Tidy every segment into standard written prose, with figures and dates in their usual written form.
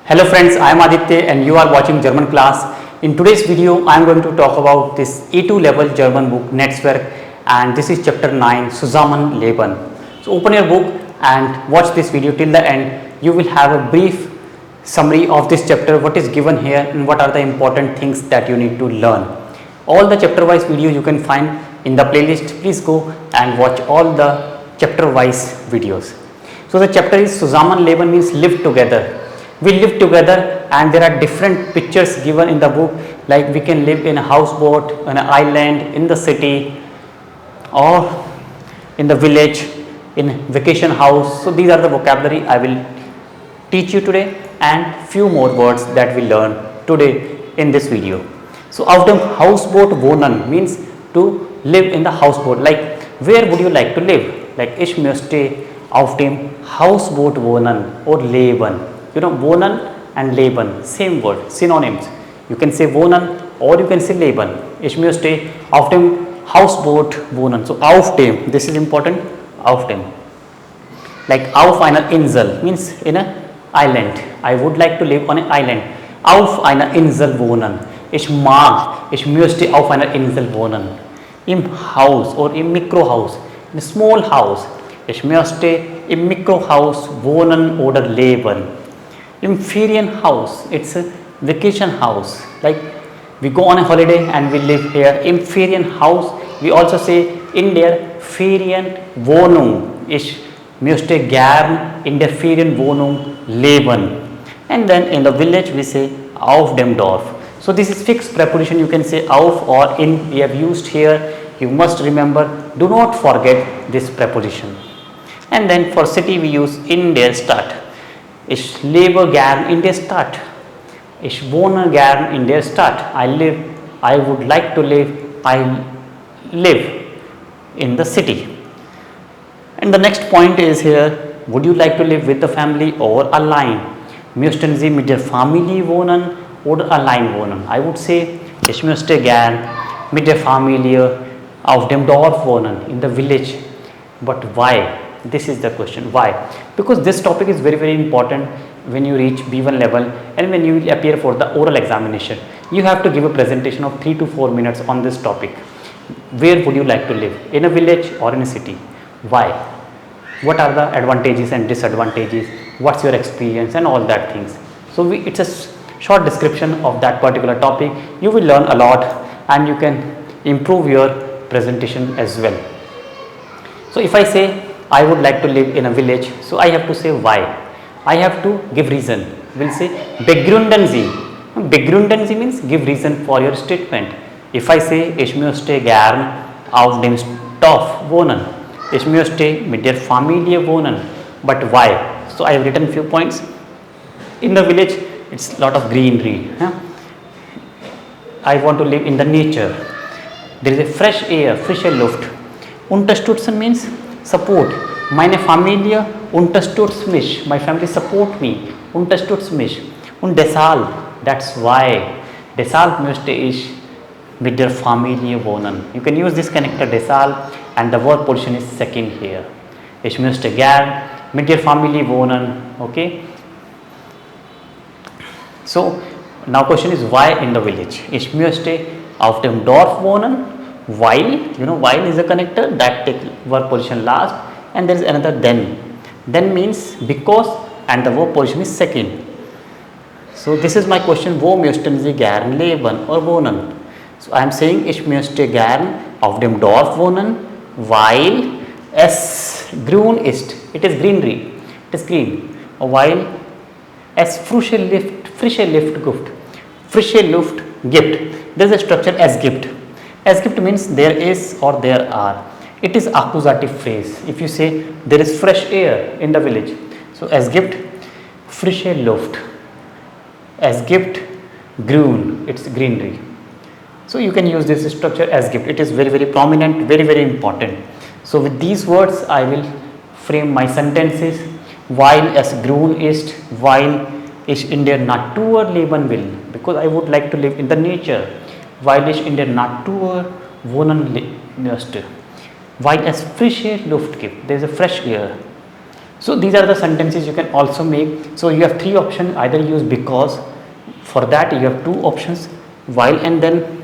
Hello friends, I am Aditya and you are watching Germanclass. In today's video, I am going to talk about this A2 level German book Netzwerk, and this is chapter 9 Zusammen, Leben. So open your book and watch this video till the end. You will have a brief summary of this chapter, what is given here and what are the important things that you need to learn. All the chapter wise videos you can find in the playlist. Please go and watch all the chapter wise videos. So the chapter is Zusammen Leben, means live together. We live together, and there are different pictures given in the book, like we can live in a houseboat, on an island, in the city, or in the village, in vacation house. So these are the vocabulary I will teach you today, and few more words that we learn today in this video. So auf dem Hausboot wohnen means to live in the houseboat. Like where would you like to live? Like ich möchte auf dem Hausboot wohnen or leben. You know, wohnen and leben, same word, synonyms. You can say wohnen or you can say leben. Ich möchte auf dem Hausboot wohnen. So auf dem, this is important, auf dem. Like auf einer Insel means in an island. I would like to live on an island. Auf einer Insel wohnen. Ich möchte auf einer Insel wohnen. Im Haus or im Mikrohaus, in a small house. Ich möchte im Mikrohaus wohnen oder leben. Im Ferienhaus, it's a vacation house. Like we go on a holiday and we live here. Im Ferienhaus, we also say in der Ferienwohnung. Ich möchte gern in der Ferienwohnung leben. And then in the village we say auf dem Dorf. So this is fixed preposition. You can say auf or in. We have used here. You must remember. Do not forget this preposition. And then for city we use in der Stadt. Ich lebe gern in der Stadt. Ich wohne gern in der Stadt. I would like to live, I live in the city. And the next point is here, would you like to live with the family or allein? Möchten Sie mit der Familie wohnen oder allein wohnen? I would say, ich möchte gern mit der Familie auf dem Dorf wohnen, in the village. But why? This is the question. Why? Because this topic is very, very important when you reach B1 level and when you will appear for the oral examination. You have to give a presentation of 3 to 4 minutes on this topic. Where would you like to live? In a village or in a city? Why? What are the advantages and disadvantages? What's your experience and all that things? So it's a short description of that particular topic. You will learn a lot and you can improve your presentation as well. So if I say I would like to live in a village, so I have to say why. I have to give reason. We'll say begründen Sie. Begründen Sie means give reason for your statement. If I say ich möchte gern auf dem Dorf wohnen, ich möchte mit der Familie wohnen, but why? So I have written few points. In the village, it's lot of greenery. I want to live in the nature. There is a fresh air, frische Luft. Unterstützen means support. Meine Familie unterstützt mich. My family support me. Unterstützt mich. Und deshalb, that's why. Deshalb möchte ich mit der Familie wohnen. You can use this connector deshalb and the verb position is second here. Ich möchte gern mit der Familie wohnen. Okay. So now question is why in the village. Ich möchte auf dem Dorf wohnen. While, you know, while is a connector that takes verb position last, and there is another then. Then means because and the verb position is second. So this is my question, wo möchten Sie gern leben or wohnen? So I am saying ich möchte gern auf dem Dorf wohnen, weil es grün ist. It is greenery. It is green. While es frische Luft gibt. There is a structure as gibt. As gift means there is or there are. It is accusative phrase. If you say there is fresh air in the village, so as gift, frische Luft. As gift, grün, it's greenery. So you can use this structure as gift. It is very, very prominent, very, very important. So with these words, I will frame my sentences. While es grün ist, while ich in der Natur leben will, because I would like to live in the nature. Weil ich in der Natur wohnen möchte. Weil es frische Luft gibt. There is a fresh air. So these are the sentences you can also make. So you have three options, either use because, for that you have two options, while and then,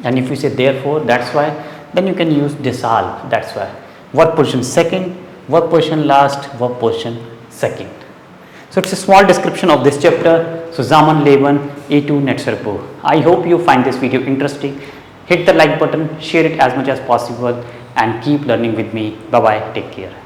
and if you say therefore, that's why, then you can use deshalb, that's why. Verb position second, verb position last, verb position second. So it's a small description of this chapter, Zusammen, Leben, A2 Netzwerkbuch. I hope you find this video interesting. Hit the like button, share it as much as possible, and keep learning with me. Bye bye, take care.